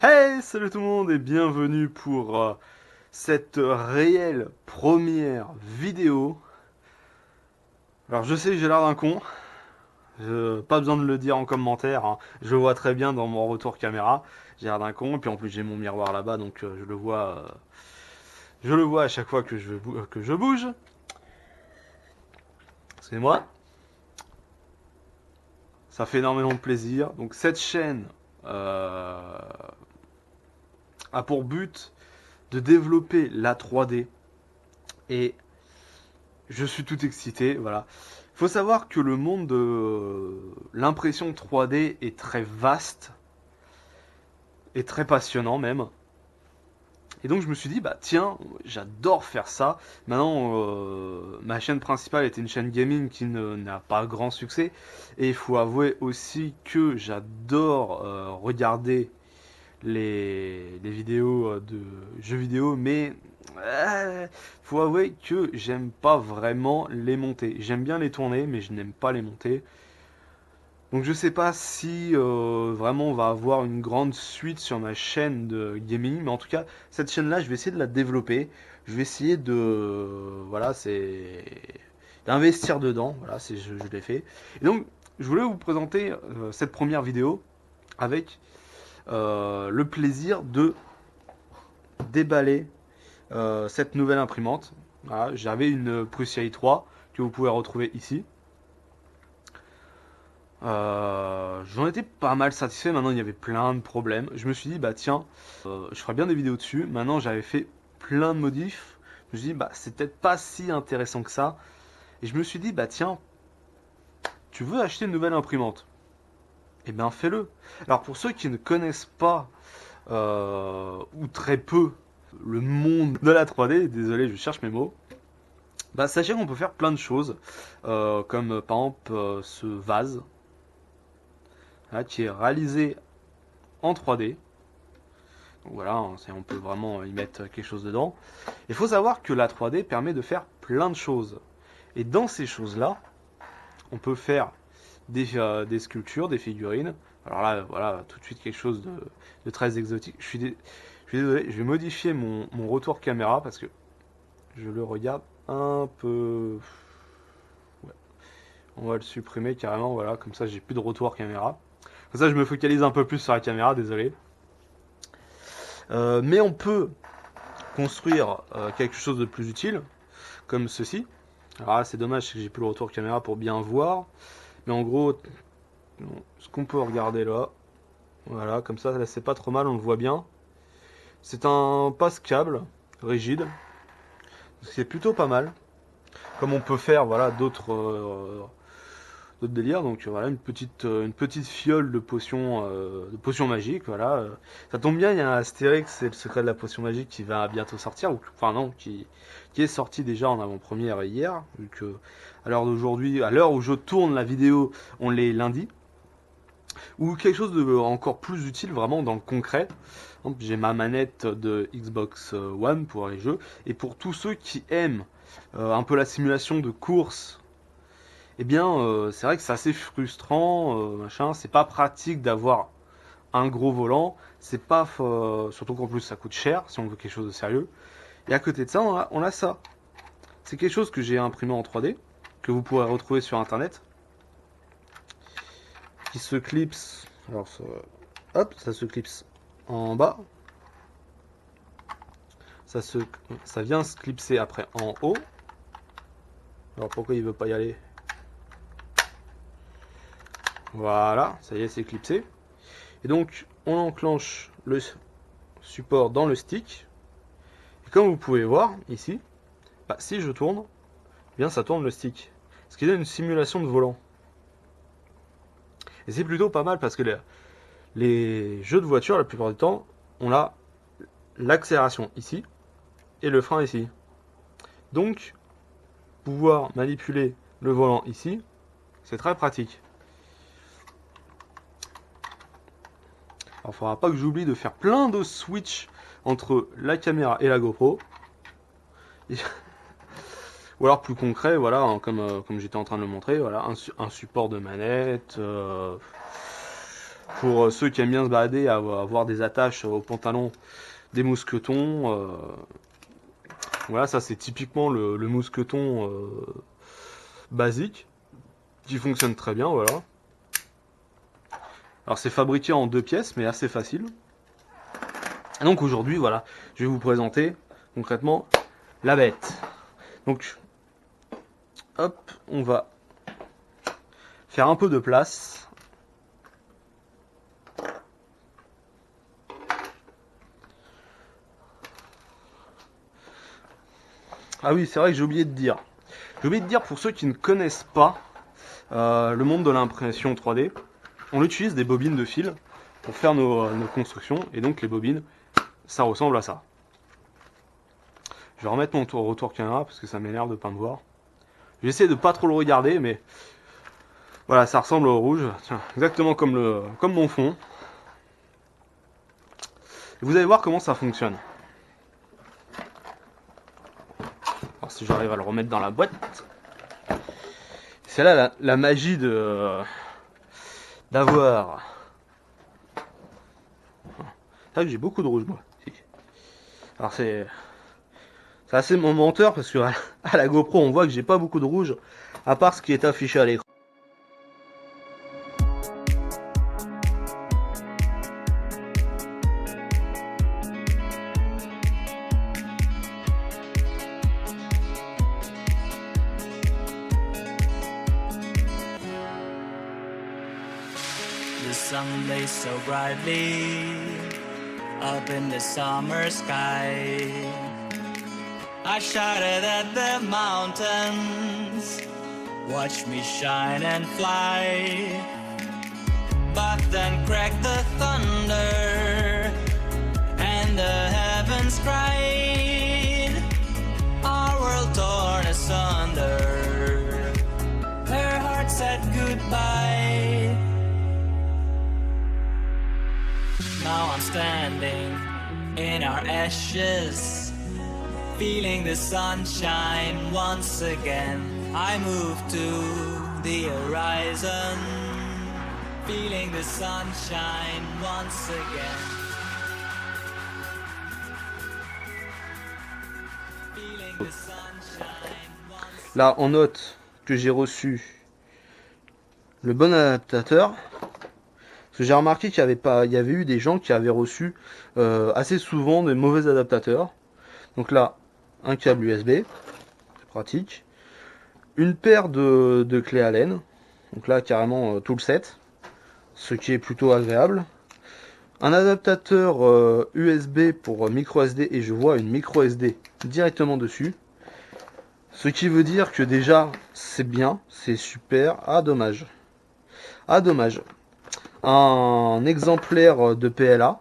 Hey, salut tout le monde et bienvenue pour cette réelle première vidéo. Alors je sais que j'ai l'air d'un con, pas besoin de le dire en commentaire, hein. Je le vois très bien dans mon retour caméra, j'ai l'air d'un con, et puis en plus j'ai mon miroir là-bas donc je le vois à chaque fois que je bouge. Excusez-moi, ça fait énormément de plaisir. Donc cette chaîne euh, a pour but de développer la 3D et je suis tout excité, voilà. Il faut savoir que le monde de l'impression 3D est très vaste et très passionnant même. Et donc je me suis dit, bah tiens, j'adore faire ça. Maintenant, ma chaîne principale était une chaîne gaming qui n'a pas grand succès. Et il faut avouer aussi que j'adore regarder les vidéos de jeux vidéo, mais faut avouer que j'aime pas vraiment les monter. J'aime bien les tourner, mais je n'aime pas les monter. Donc je sais pas si vraiment on va avoir une grande suite sur ma chaîne de gaming, mais en tout cas cette chaîne-là, je vais essayer de la développer. Je vais essayer de voilà, c'est d'investir dedans. Voilà, je l'ai fait. Et donc je voulais vous présenter cette première vidéo avec le plaisir de déballer cette nouvelle imprimante. Voilà, j'avais une Prusia i3 que vous pouvez retrouver ici. J'en étais pas mal satisfait, maintenant il y avait plein de problèmes. Je me suis dit, bah tiens, je ferais bien des vidéos dessus. Maintenant j'avais fait plein de modifs. Je me suis dit, bah c'est peut-être pas si intéressant que ça. Et je me suis dit, bah tiens, tu veux acheter une nouvelle imprimante? Eh bien fais-le. Alors pour ceux qui ne connaissent pas, ou très peu, le monde de la 3D, désolé je cherche mes mots, bah sachez qu'on peut faire plein de choses, comme par exemple ce vase, là, qui est réalisé en 3D. Donc voilà, hein, on peut vraiment y mettre quelque chose dedans. Il faut savoir que la 3D permet de faire plein de choses. Et dans ces choses-là, on peut faire des sculptures, des figurines. Alors là, voilà, tout de suite quelque chose de très exotique. Je suis désolé, je vais modifier mon retour caméra parce que je le regarde un peu. Ouais. On va le supprimer carrément, voilà, comme ça j'ai plus de retour caméra. Comme ça je me focalise un peu plus sur la caméra, désolé. Mais on peut construire quelque chose de plus utile, comme ceci. Alors là, c'est dommage que j'ai plus le retour caméra pour bien voir. Mais en gros, ce qu'on peut regarder là, voilà, comme ça, là c'est pas trop mal, on le voit bien. C'est un passe-câble rigide, c'est plutôt pas mal. Comme on peut faire, voilà, d'autres délires. Donc voilà, une petite fiole de potion magique. Voilà, ça tombe bien, il y a un Astérix, c'est le secret de la potion magique qui va bientôt sortir, ou enfin non, qui est sorti déjà en avant-première hier. Vu que à l'heure d'aujourd'hui, à l'heure où je tourne la vidéo, on l'est lundi. Ou quelque chose de encore plus utile, vraiment dans le concret. J'ai ma manette de Xbox One pour les jeux, et pour tous ceux qui aiment un peu la simulation de course, eh bien, c'est vrai que c'est assez frustrant, machin. C'est pas pratique d'avoir un gros volant. C'est pas, surtout qu'en plus ça coûte cher si on veut quelque chose de sérieux. Et à côté de ça, on a ça. C'est quelque chose que j'ai imprimé en 3D, que vous pourrez retrouver sur internet, qui se clipse. Alors, hop, ça se clipse en bas. Ça se, ça vient se clipser après en haut. Alors pourquoi il veut pas y aller? Voilà, ça y est, c'est clipsé. Et donc, on enclenche le support dans le stick. Et comme vous pouvez voir ici, bah, si je tourne, eh bien ça tourne le stick. Ce qui donne une simulation de volant. Et c'est plutôt pas mal parce que les jeux de voiture, la plupart du temps, on a l'accélération ici et le frein ici. Donc, pouvoir manipuler le volant ici, c'est très pratique. Alors, il faudra pas que j'oublie de faire plein de switch entre la caméra et la GoPro. Et ou alors plus concret, voilà, hein, comme j'étais en train de le montrer, voilà, un support de manette, Pour ceux qui aiment bien se balader, avoir des attaches au pantalon, des mousquetons. Voilà, ça c'est typiquement le mousqueton basique, qui fonctionne très bien, voilà. Alors c'est fabriqué en 2 pièces, mais assez facile. Et donc aujourd'hui, voilà, je vais vous présenter concrètement la bête. Donc, hop, on va faire un peu de place. Ah oui, c'est vrai que j'ai oublié de dire. J'ai oublié de dire pour ceux qui ne connaissent pas le monde de l'impression 3D, on utilise des bobines de fil pour faire nos constructions. Et donc les bobines, ça ressemble à ça. Je vais remettre mon retour caméra parce que ça m'énerve de ne pas me voir. J'essaie de pas trop le regarder, mais voilà, ça ressemble au rouge. Tiens, exactement comme mon fond. Et vous allez voir comment ça fonctionne. Alors si j'arrive à le remettre dans la boîte. C'est là la magie d'avoir. C'est vrai que j'ai beaucoup de rouge moi. Alors c'est assez menteur parce que à la GoPro on voit que j'ai pas beaucoup de rouge à part ce qui est affiché à l'écran. The sun blazed so brightly up in the summer sky. I shouted at the mountains, watch me shine and fly. But then cracked the thunder and the heavens cried. Our world torn asunder, her heart said goodbye. Now I'm standing in our ashes, feeling the sunshine once again. I move to the horizon, feeling the sunshine once again. Feeling the sunshine once Là on note que j'ai reçu le bon adaptateur. Parce que j'ai remarqué qu'il y avait eu des gens qui avaient reçu assez souvent des mauvais adaptateurs. Donc là, un câble USB, c'est pratique. Une paire de clés Allen. Donc là, carrément tout le set, ce qui est plutôt agréable. Un adaptateur USB pour micro SD et je vois une micro SD directement dessus. Ce qui veut dire que déjà, c'est bien, c'est super. Ah, dommage. Ah, dommage. Un exemplaire de PLA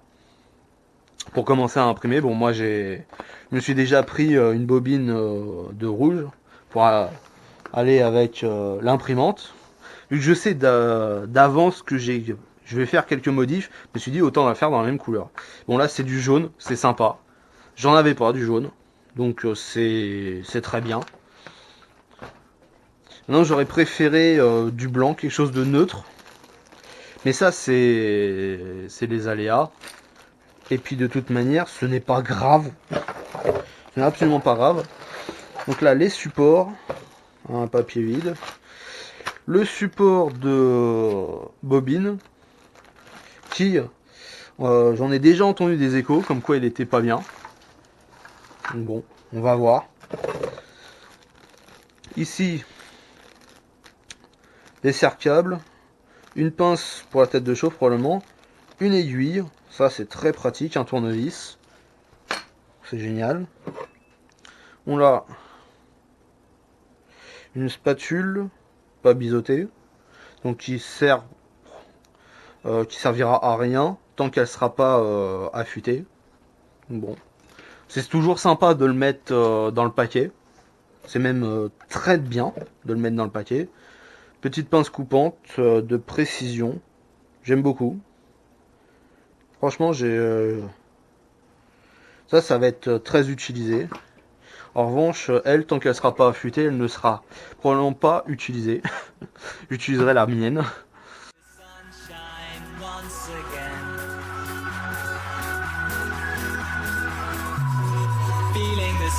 pour commencer à imprimer. Bon, moi je me suis déjà pris une bobine de rouge pour aller avec l'imprimante. Vu que je sais d'avance que je vais faire quelques modifs, je me suis dit autant la faire dans la même couleur. Bon là c'est du jaune, c'est sympa. J'en avais pas du jaune, donc c'est très bien. Maintenant j'aurais préféré du blanc, quelque chose de neutre. Mais ça, c'est les aléas. Et puis de toute manière, ce n'est pas grave. Ce n'est absolument pas grave. Donc là, les supports. Un papier vide. Le support de bobine. Qui, j'en ai déjà entendu des échos, comme quoi il était pas bien. Donc bon, on va voir. Ici, des serre-câbles. Une pince pour la tête de chauffe probablement, une aiguille, ça c'est très pratique, un tournevis, c'est génial. On a une spatule, pas biseautée, donc qui servira à rien tant qu'elle sera pas affûtée. Bon, c'est toujours sympa de le mettre dans le paquet, c'est même très bien de le mettre dans le paquet. Petite pince coupante de précision. J'aime beaucoup. Franchement, ça va être très utilisé. En revanche, elle, tant qu'elle sera pas affûtée, elle ne sera probablement pas utilisée. J'utiliserai la mienne. sunshine once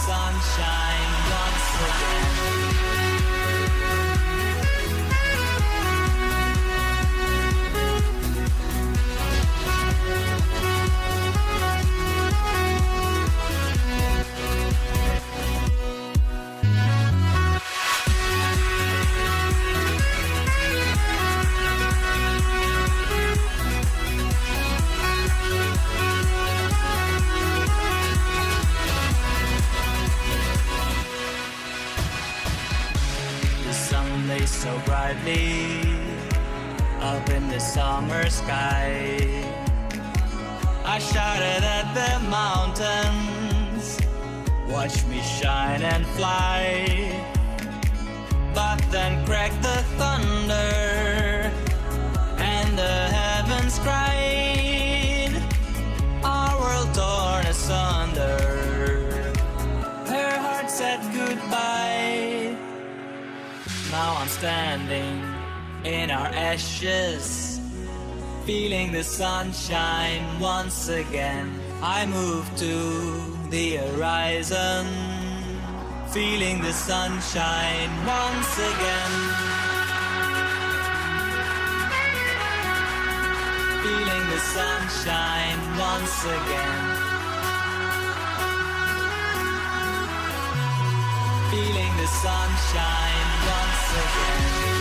sunshine once again. The sun lays so brightly up in the summer sky. I shouted at the mountains, watch me shine and fly. But then cracked the thunder, and the heavens cried, our world torn asunder. Her heart said goodbye. Now I'm standing in our ashes, feeling the sunshine once again. I move to the horizon, feeling the sunshine once again. Feeling the sunshine once again. Feeling the sunshine once again.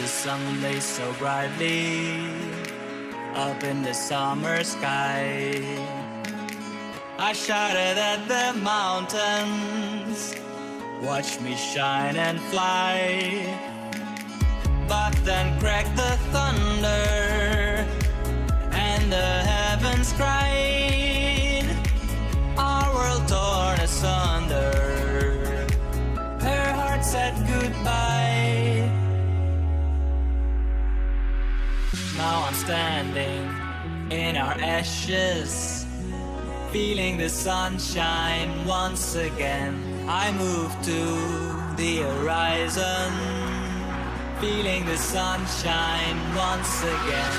The sun lays so brightly up in the summer sky. I shouted at the mountains, watch me shine and fly. But then cracked the thunder, and the heavens cried, our world torn asunder. Her heart said goodbye. Now I'm standing in our ashes, feeling the sunshine once again. I move to the horizon, feeling the sunshine once again.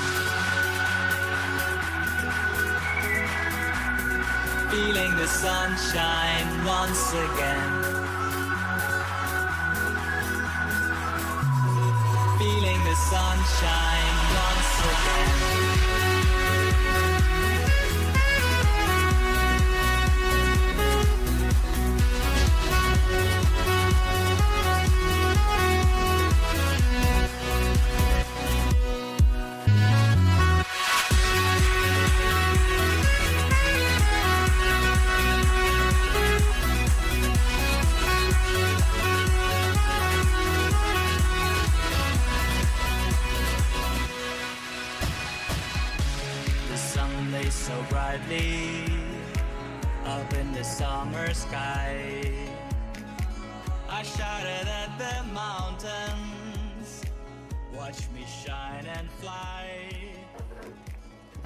Feeling the sunshine once again. Feeling the sunshine once again. so brightly up in the summer sky. I shouted at the mountains, watch me shine and fly.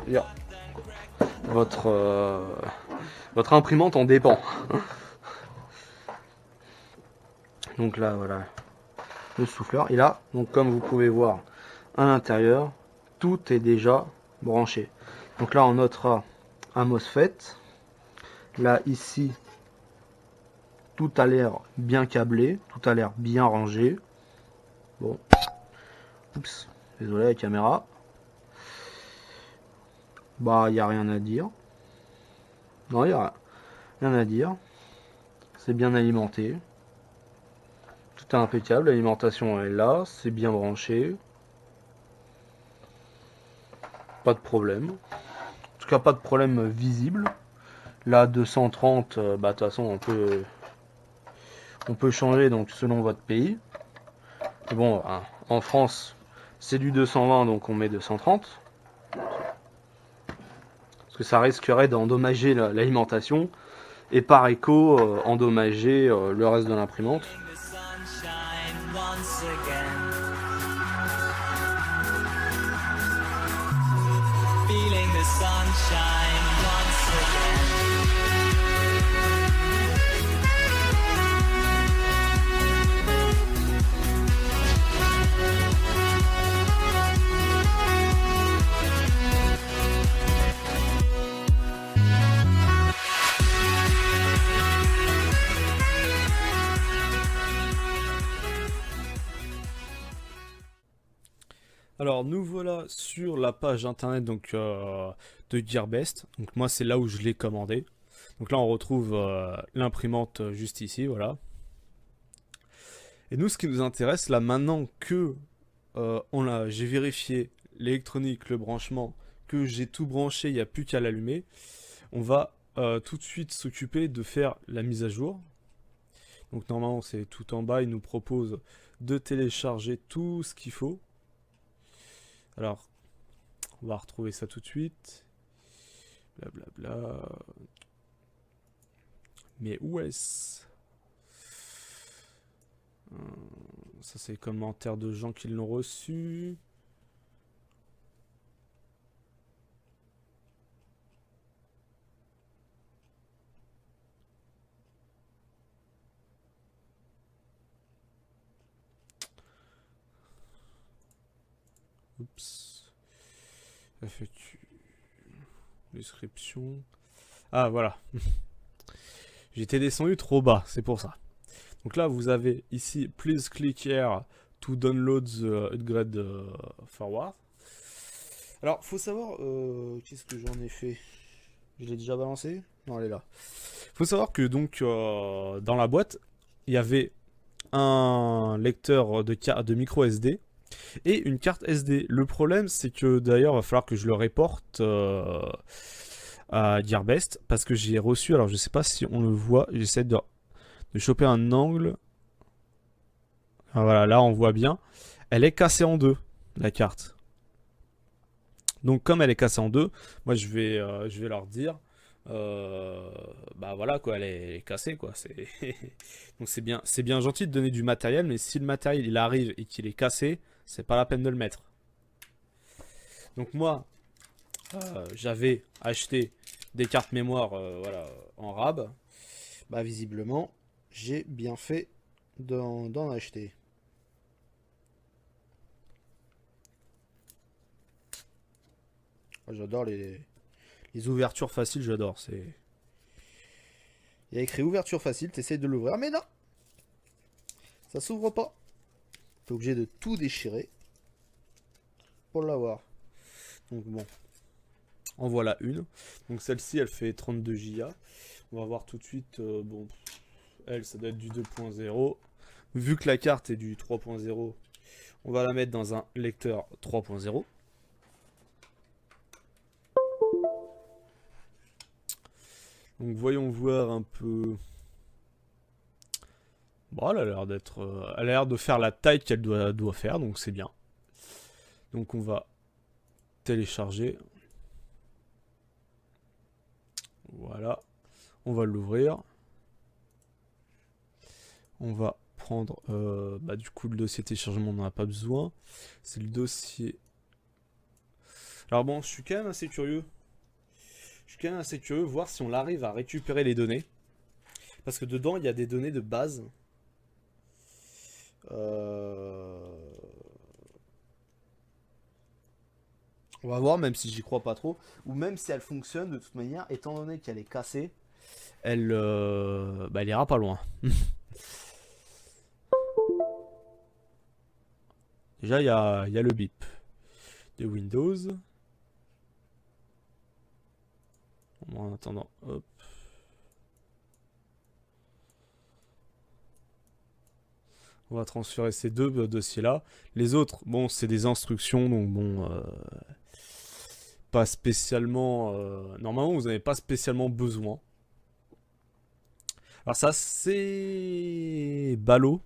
Bien. Votre imprimante en dépend. Donc là, voilà, le souffleur. Et là, donc comme vous pouvez voir à l'intérieur, tout est déjà branché. Donc là, on notera un MOSFET. Là, ici, tout a l'air bien câblé, tout a l'air bien rangé. Bon, oups, désolé la caméra. Bah, il n'y a rien à dire. Non, il n'y a rien à dire. C'est bien alimenté. Tout est impeccable, l'alimentation est là, c'est bien branché. Pas de problème. En tout cas, pas de problème visible. Là, 230, bah, de toute façon, on peut changer donc selon votre pays. Mais bon, hein, en France, c'est du 220, donc on met 230. Parce que ça risquerait d'endommager l'alimentation et par écho, endommager le reste de l'imprimante. The sunshine once again. Feeling the sunshine once again. Alors nous voilà sur la page internet donc de Gearbest. Donc moi c'est là où je l'ai commandé. Donc là on retrouve l'imprimante juste ici, voilà. Et nous ce qui nous intéresse là maintenant que j'ai vérifié l'électronique, le branchement, que j'ai tout branché, il n'y a plus qu'à l'allumer. On va tout de suite s'occuper de faire la mise à jour. Donc normalement c'est tout en bas, il nous propose de télécharger tout ce qu'il faut. Alors, on va retrouver ça tout de suite. Blablabla. Mais où est-ce? Ça, c'est les commentaires de gens qui l'ont reçu. Oups. FAQ. Description. Ah, voilà. J'étais descendu trop bas, c'est pour ça. Donc là, vous avez ici, please click here to download the upgrade forward. Alors, faut savoir, qu'est-ce que j'en ai fait? Je l'ai déjà balancé? Non, elle est là. Faut savoir que donc, dans la boîte, il y avait un lecteur de micro SD et une carte SD. Le problème, c'est que d'ailleurs, il va falloir que je le reporte à Gearbest parce que j'ai reçu, alors je sais pas si on le voit, j'essaie de choper un angle. Ah, voilà, là on voit bien. Elle est cassée en deux, la carte. Donc comme elle est cassée en deux, moi je vais leur dire, bah voilà quoi, elle est cassée quoi. Donc c'est bien gentil de donner du matériel, mais si le matériel il arrive et qu'il est cassé, c'est pas la peine de le mettre. Donc moi, j'avais acheté des cartes mémoire voilà, en rab. Bah visiblement, j'ai bien fait d'en acheter. J'adore les ouvertures faciles, j'adore. Il y a écrit ouverture facile, t'essayes de l'ouvrir, mais non, ça s'ouvre pas. T'es obligé de tout déchirer pour l'avoir. Donc bon, en voilà une. Donc celle-ci, elle fait 32 Go. On va voir tout de suite. Bon, elle, ça doit être du 2.0. Vu que la carte est du 3.0, on va la mettre dans un lecteur 3.0. Donc voyons voir un peu. Bon, elle a l'air d'être, elle a l'air de faire la taille qu'elle doit faire, donc c'est bien. Donc on va télécharger. Voilà. On va l'ouvrir. On va prendre du coup le dossier téléchargement, on n'en a pas besoin. C'est le dossier. Alors bon, je suis quand même assez curieux. Voir si on arrive à récupérer les données. Parce que dedans, il y a des données de base. On va voir, même si j'y crois pas trop. Ou même si elle fonctionne, de toute manière, étant donné qu'elle est cassée, elle ira pas loin. Déjà, il y a le bip de Windows. En attendant, hop. On va transférer ces deux dossiers-là. Les autres, bon, c'est des instructions, donc bon, pas spécialement... normalement, vous n'avez pas spécialement besoin. Alors ça, c'est ballot.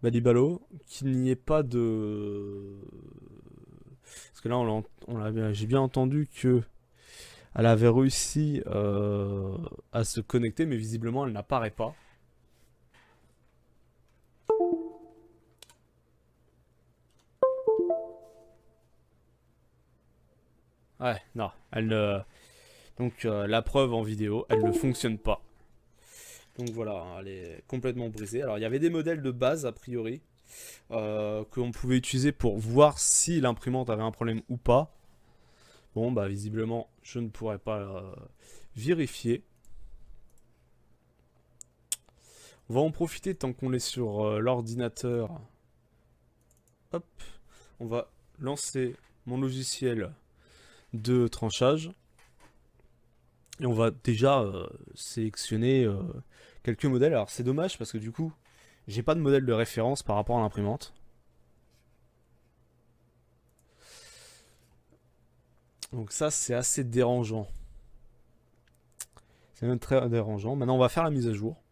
Balibalo, qu'il n'y ait pas de... Parce que là, j'ai bien entendu que elle avait réussi à se connecter, mais visiblement, elle n'apparaît pas. Ouais, non, donc la preuve en vidéo, elle ne fonctionne pas. Donc voilà, elle est complètement brisée. Alors il y avait des modèles de base a priori qu'on pouvait utiliser pour voir si l'imprimante avait un problème ou pas. Bon bah visiblement je ne pourrais pas vérifier. On va en profiter tant qu'on est sur l'ordinateur. Hop, on va lancer mon logiciel de tranchage. Et on va déjà sélectionner quelques modèles. Alors c'est dommage parce que du coup, j'ai pas de modèle de référence par rapport à l'imprimante. Donc ça c'est assez dérangeant. C'est même très dérangeant. Maintenant on va faire la mise à jour.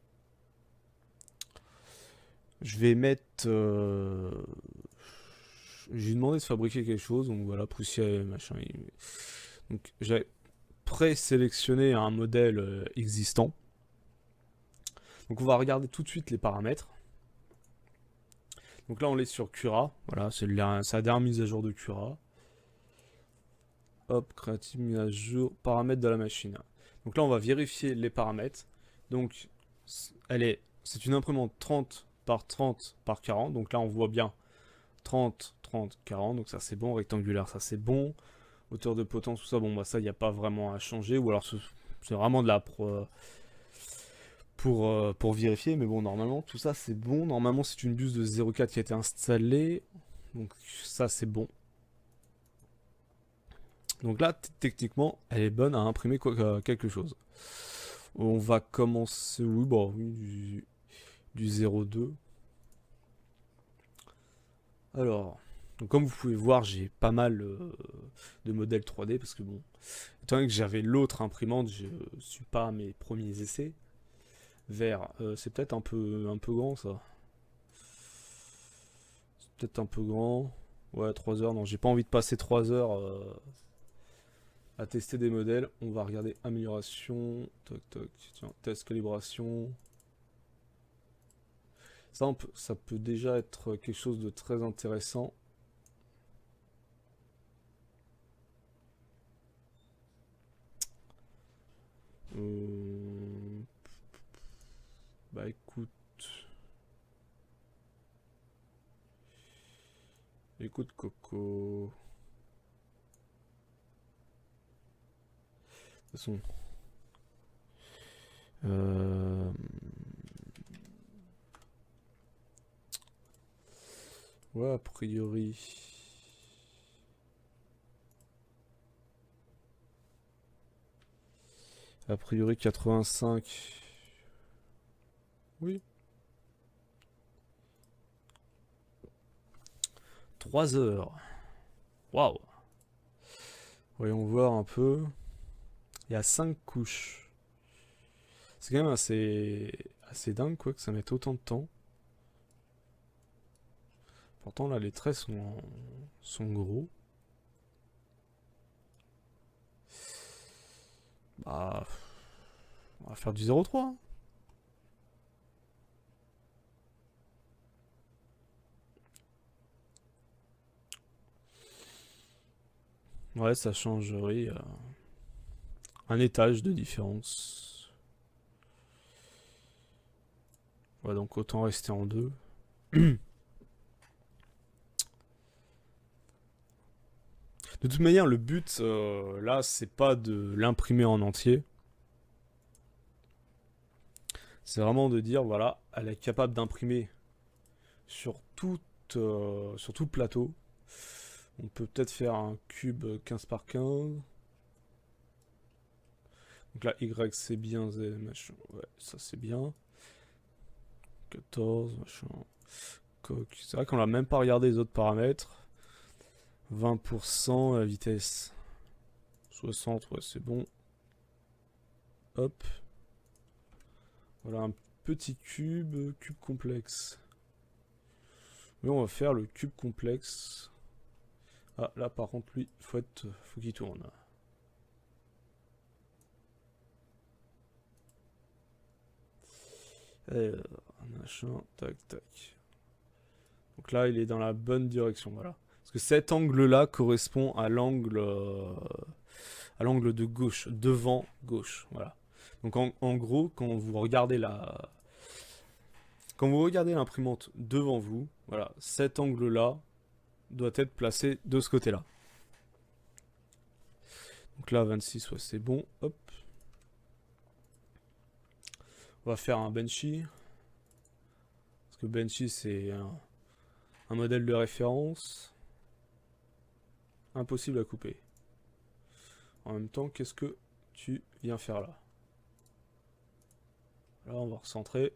Je vais mettre... J'ai demandé de fabriquer quelque chose. Donc voilà, poussière, machin. Donc j'ai présélectionné un modèle existant. Donc on va regarder tout de suite les paramètres. Donc là on est sur Cura. Voilà, c'est la dernière mise à jour de Cura. Hop, créative mise à jour, paramètres de la machine. Donc là on va vérifier les paramètres. Donc c'est une imprimante 30 par 30 par 40. Donc là on voit bien 30, 30, 40. Donc ça c'est bon. Rectangulaire, ça c'est bon. Hauteur de potence, tout ça, bon bah ça il n'y a pas vraiment à changer. Ou alors c'est vraiment de la pour vérifier. Mais bon, normalement tout ça c'est bon. Normalement c'est une buse de 0,4 qui a été installée. Donc ça c'est bon. Donc là, techniquement, elle est bonne à imprimer quelque chose. On va commencer, oui, bon, oui, du 0,2. Alors, donc comme vous pouvez voir, j'ai pas mal de modèles 3D parce que bon, étant donné que j'avais l'autre imprimante, je suis pas à mes premiers essais. Vert, c'est peut-être un peu grand ça. C'est peut-être un peu grand. Ouais, 3 heures, non, j'ai pas envie de passer 3 heures à tester des modèles. On va regarder amélioration, toc toc, tiens, test calibration. Ça peut déjà être quelque chose de très intéressant. Bah écoute Coco. De toute façon, ouais, a priori. A priori 85. Oui. 3 heures. Waouh. Voyons voir un peu. Il y a 5 couches. C'est quand même assez dingue quoi que ça mette autant de temps. Pourtant là les traits sont gros. Bah On va faire du 0,3. Hein. Ouais, ça change, oui. Un étage de différence. Ouais, donc autant rester en 2. De toute manière, le but, là, c'est pas de l'imprimer en entier. C'est vraiment de dire, voilà, elle est capable d'imprimer sur tout le plateau. On peut peut-être faire un cube 15 par 15. Donc là, Y c'est bien, Z machin. Ouais, ça c'est bien. 14, machin. Coq. C'est vrai qu'on n'a même pas regardé les autres paramètres. 20%, la vitesse. 60, ouais, c'est bon. Hop. Voilà un petit cube, cube complexe. Mais on va faire le cube complexe. Ah, là par contre, lui, faut qu'il tourne. Machin, tac, tac. Donc là, il est dans la bonne direction, voilà. Parce que cet angle-là correspond à l'angle de gauche, devant gauche, voilà. Donc en gros, quand vous regardez l'imprimante devant vous, voilà, cet angle-là doit être placé de ce côté-là. Donc là, 26, ouais, c'est bon. Hop. On va faire un Benchy. Parce que Benchy, c'est un modèle de référence. Impossible à couper. En même temps, qu'est-ce que tu viens faire là? Là, on va recentrer.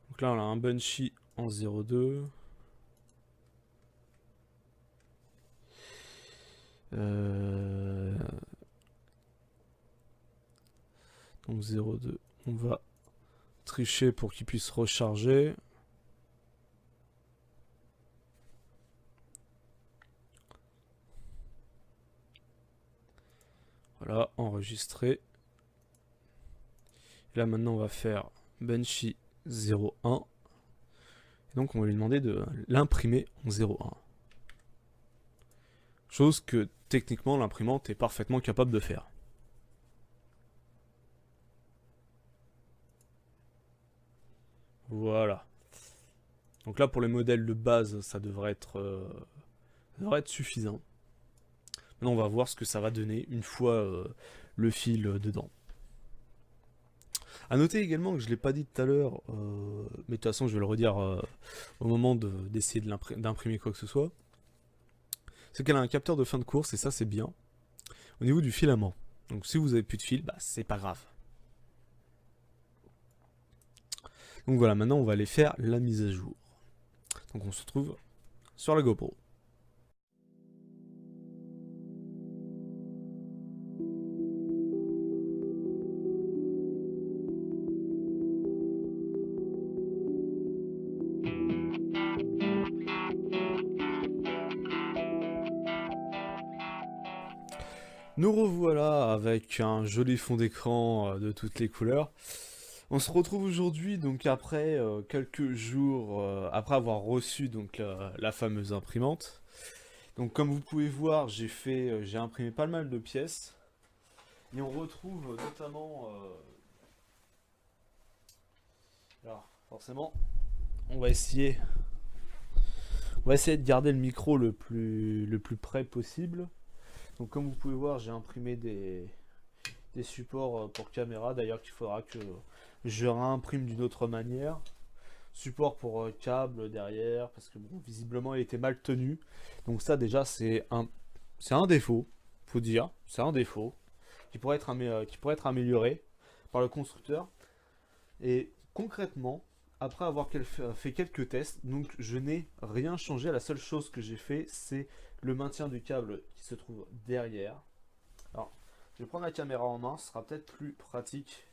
Donc là, on a un Benchy en 0,2. Donc 0,2. On va tricher pour qu'il puisse recharger. Voilà, enregistré. Et là maintenant on va faire Benchy 0,1. Et donc on va lui demander de l'imprimer en 0,1. Chose que techniquement l'imprimante est parfaitement capable de faire. Voilà. Donc là pour les modèles de base ça devrait être suffisant. Maintenant on va voir ce que ça va donner une fois le fil dedans. A noter également que je ne l'ai pas dit tout à l'heure, mais de toute façon je vais le redire au moment d'essayer d'imprimer quoi que ce soit. C'est qu'elle a un capteur de fin de course et ça c'est bien. Au niveau du filament. Donc si vous avez plus de fil, bah c'est pas grave. Donc voilà, maintenant on va aller faire la mise à jour. Donc on se retrouve sur la GoPro. Nous revoilà avec un joli fond d'écran de toutes les couleurs. On se retrouve aujourd'hui donc après quelques jours après avoir reçu donc la fameuse imprimante. Donc comme vous pouvez voir, j'ai imprimé pas mal de pièces et on retrouve notamment alors forcément on va essayer de garder le micro le plus près possible. Donc comme vous pouvez voir, j'ai imprimé des supports pour caméra, d'ailleurs qu'il faudra que je réimprime d'une autre manière. Support pour câble derrière, parce que bon, visiblement il était mal tenu. Donc ça déjà c'est un défaut, faut dire, c'est un défaut qui pourrait être amélioré par le constructeur. Et concrètement, après avoir fait quelques tests, donc je n'ai rien changé. La seule chose que j'ai fait, c'est le maintien du câble qui se trouve derrière. Alors, je vais prendre la caméra en main, ce sera peut-être plus pratique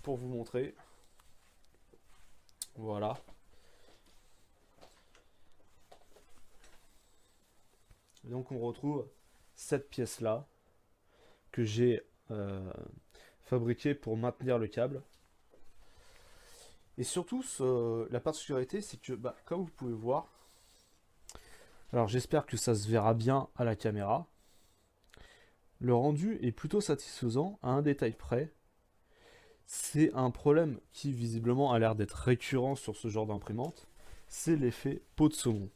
pour vous montrer. Voilà. Et donc on retrouve cette pièce-là que j'ai fabriqué pour maintenir le câble. Et surtout, la particularité, c'est que, bah, comme vous pouvez voir, alors j'espère que ça se verra bien à la caméra, le rendu est plutôt satisfaisant à un détail près. C'est un problème qui visiblement a l'air d'être récurrent sur ce genre d'imprimante, c'est l'effet peau de saumon.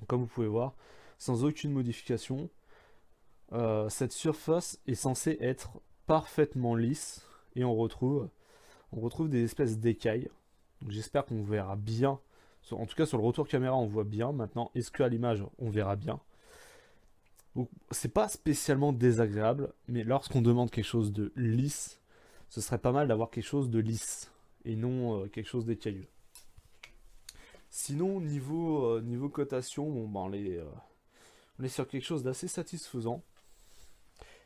Comme vous pouvez voir, sans aucune modification, cette surface est censée être parfaitement lisse et on retrouve des espèces d'écailles. J'espère qu'on verra bien. En tout cas sur le retour caméra on voit bien. Maintenant est-ce qu'à l'image on verra bien? Donc c'est pas spécialement désagréable, mais lorsqu'on demande quelque chose de lisse, ce serait pas mal d'avoir quelque chose de lisse et non quelque chose d'écailleux. Sinon niveau cotation, bon, ben, on est sur quelque chose d'assez satisfaisant.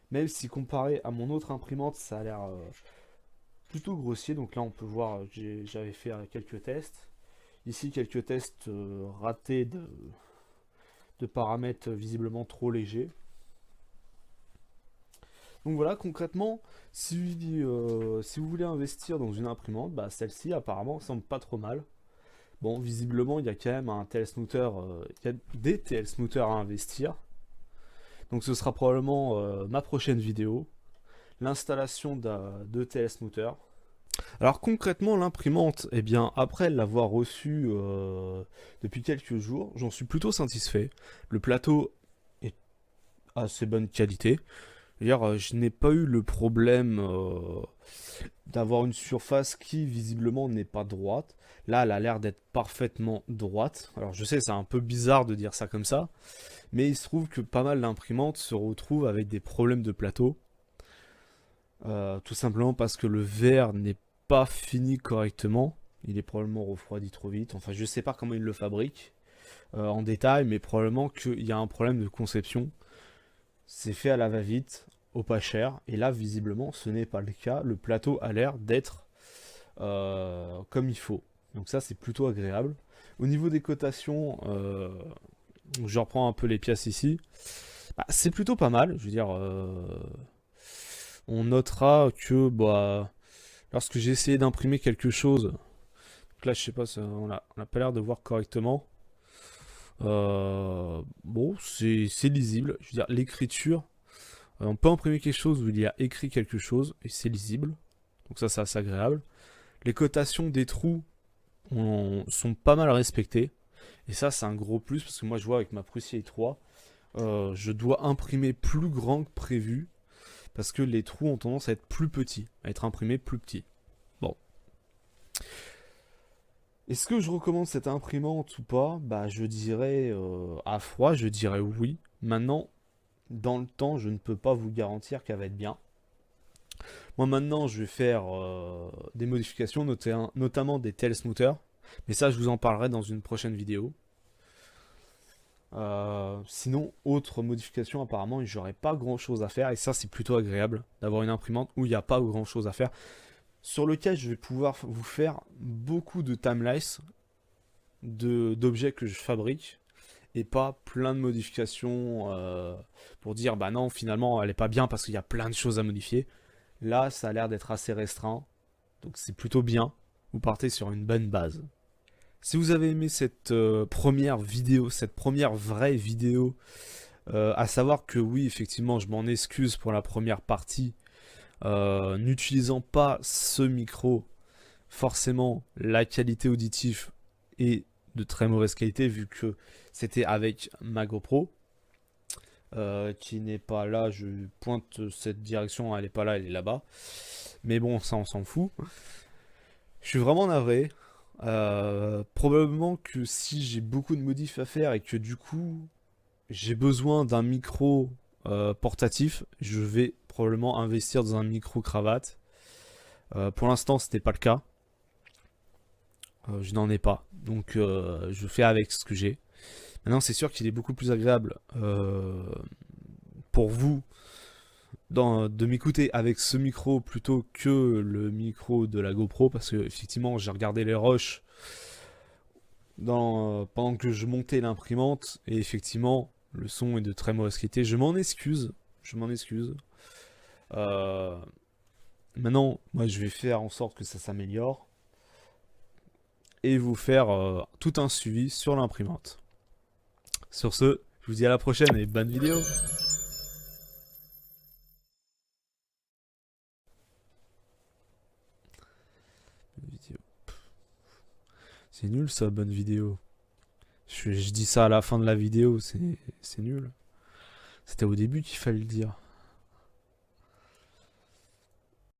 Même si comparé à mon autre imprimante, ça a l'air plutôt grossier. Donc là, on peut voir, j'avais fait quelques tests. Ici, quelques tests ratés de paramètres visiblement trop légers. Donc voilà, concrètement, si vous voulez investir dans une imprimante, bah, celle-ci apparemment semble pas trop mal. Bon, visiblement, il y a quand même un TL Smooter, il y a des TL Smoothers à investir. Donc ce sera probablement ma prochaine vidéo, l'installation de TL Smooter. Alors concrètement, l'imprimante, eh bien, après l'avoir reçue depuis quelques jours, j'en suis plutôt satisfait. Le plateau est assez bonne qualité. D'ailleurs, je n'ai pas eu le problème d'avoir une surface qui visiblement n'est pas droite. Là, elle a l'air d'être parfaitement droite. Alors je sais, c'est un peu bizarre de dire ça comme ça, mais il se trouve que pas mal d'imprimantes se retrouvent avec des problèmes de plateau. Tout simplement parce que le verre n'est pas fini correctement. Il est probablement refroidi trop vite. Enfin, je sais pas comment ils le fabriquent en détail, mais probablement qu'il y a un problème de conception. C'est fait à la va-vite, au pas cher, et là visiblement ce n'est pas le cas. Le plateau a l'air d'être comme il faut, donc ça c'est plutôt agréable. Au niveau des cotations, je reprends un peu les pièces ici, bah, c'est plutôt pas mal. Je veux dire, on notera que bah, lorsque j'ai essayé d'imprimer quelque chose, donc là je sais pas, on n'a pas l'air de voir correctement. Bon, c'est lisible. Je veux dire, l'écriture, on peut imprimer quelque chose où il y a écrit quelque chose et c'est lisible. Donc ça, c'est assez agréable. Les cotations des trous sont pas mal respectées. Et ça, c'est un gros plus parce que moi, je vois avec ma Prussier 3, je dois imprimer plus grand que prévu parce que les trous ont tendance à être plus petits, à être imprimés plus petits. Bon. Est-ce que je recommande cette imprimante ou pas? Bah, je dirais à froid, je dirais oui. Maintenant, dans le temps, je ne peux pas vous garantir qu'elle va être bien. Moi, maintenant, je vais faire des modifications, notamment des TL Smoothers. Mais ça, je vous en parlerai dans une prochaine vidéo. Sinon, autre modification, apparemment, j'aurais pas grand-chose à faire. Et ça, c'est plutôt agréable d'avoir une imprimante où il n'y a pas grand-chose à faire. Sur lequel je vais pouvoir vous faire beaucoup de timelapse d'objets que je fabrique et pas plein de modifications pour dire bah non finalement elle est pas bien parce qu'il y a plein de choses à modifier. Là ça a l'air d'être assez restreint, donc c'est plutôt bien, vous partez sur une bonne base. Si vous avez aimé cette première vidéo, cette première vraie vidéo, à savoir que oui effectivement je m'en excuse pour la première partie, n'utilisant pas ce micro, forcément la qualité auditive est de très mauvaise qualité vu que c'était avec ma GoPro qui n'est pas là. Je pointe cette direction, elle n'est pas là, elle est là-bas, mais bon ça on s'en fout. Je suis vraiment navré. Probablement que si j'ai beaucoup de modifs à faire et que du coup j'ai besoin d'un micro portatif, je vais probablement investir dans un micro cravate. Pour l'instant, ce n'est pas le cas. Je n'en ai pas, donc je fais avec ce que j'ai. Maintenant, c'est sûr qu'il est beaucoup plus agréable pour vous de m'écouter avec ce micro plutôt que le micro de la GoPro, parce que effectivement, j'ai regardé les rushs pendant que je montais l'imprimante et effectivement, le son est de très mauvaise qualité. Je m'en excuse. Maintenant, moi je vais faire en sorte que ça s'améliore et vous faire tout un suivi sur l'imprimante. Sur ce, je vous dis à la prochaine et bonne vidéo. C'est nul ça, bonne vidéo. Je dis ça à la fin de la vidéo, c'est nul. C'était au début qu'il fallait le dire.